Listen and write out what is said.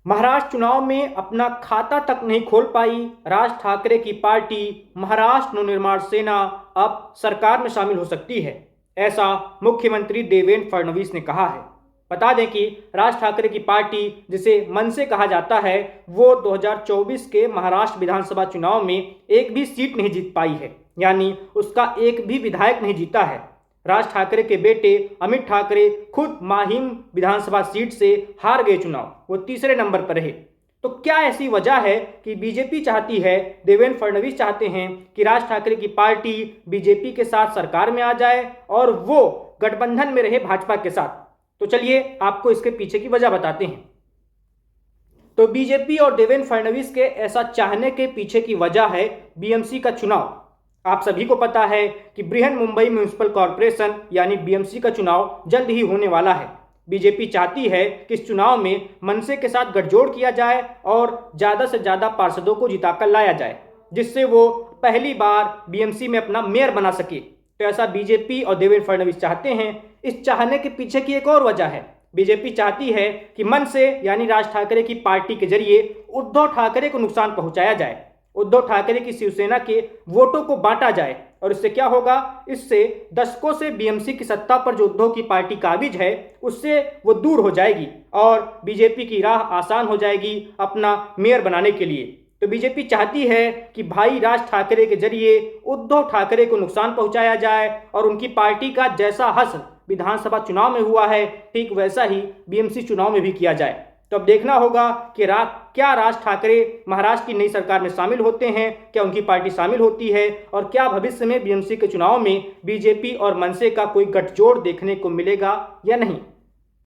महाराष्ट्र चुनाव में अपना खाता तक नहीं खोल पाई राज ठाकरे की पार्टी महाराष्ट्र नवनिर्माण सेना अब सरकार में शामिल हो सकती है, ऐसा मुख्यमंत्री देवेंद्र फडणवीस ने कहा है। बता दें कि राज ठाकरे की पार्टी, जिसे मनसे कहा जाता है, वो 2024 के महाराष्ट्र विधानसभा चुनाव में एक भी सीट नहीं जीत पाई है, यानी उसका एक भी विधायक नहीं जीता है। राज ठाकरे के बेटे अमित ठाकरे खुद माहिम विधानसभा सीट से हार गए चुनाव, वो तीसरे नंबर पर रहे। तो क्या ऐसी वजह है कि बीजेपी चाहती है, देवेंद्र फडणवीस चाहते हैं कि राज ठाकरे की पार्टी बीजेपी के साथ सरकार में आ जाए और वो गठबंधन में रहे भाजपा के साथ? तो चलिए आपको इसके पीछे की वजह बताते हैं। तो बीजेपी और देवेंद्र फडणवीस के ऐसा चाहने के पीछे की वजह है बीएमसी का चुनाव। आप सभी को पता है कि बृहन मुंबई म्युनिसिपल कॉरपोरेशन यानी बीएमसी का चुनाव जल्द ही होने वाला है। बीजेपी चाहती है कि इस चुनाव में मनसे के साथ गठजोड़ किया जाए और ज़्यादा से ज़्यादा पार्षदों को जिताकर लाया जाए, जिससे वो पहली बार बीएमसी में अपना मेयर बना सके। तो ऐसा बीजेपी और देवेंद्र फडणवीस चाहते हैं। इस चाहने के पीछे की एक और वजह है। बीजेपी चाहती है कि मनसे यानी राज ठाकरे की पार्टी के जरिए उद्धव ठाकरे को नुकसान पहुंचाया जाए, उद्धव ठाकरे की शिवसेना के वोटों को बांटा जाए। और इससे क्या होगा? इससे दशकों से बीएमसी की सत्ता पर जो उद्धव की पार्टी काबिज है, उससे वो दूर हो जाएगी और बीजेपी की राह आसान हो जाएगी अपना मेयर बनाने के लिए। तो बीजेपी चाहती है कि भाई राज ठाकरे के जरिए उद्धव ठाकरे को नुकसान पहुंचाया जाए और उनकी पार्टी का जैसा हश्र विधानसभा चुनाव में हुआ है, ठीक वैसा ही बीएमसी चुनाव में भी किया जाए। तो अब देखना होगा कि क्या राज ठाकरे महाराष्ट्र की नई सरकार में शामिल होते हैं, क्या उनकी पार्टी शामिल होती है और क्या भविष्य में बीएमसी के चुनाव में बीजेपी और मनसे का कोई गठजोड़ देखने को मिलेगा या नहीं।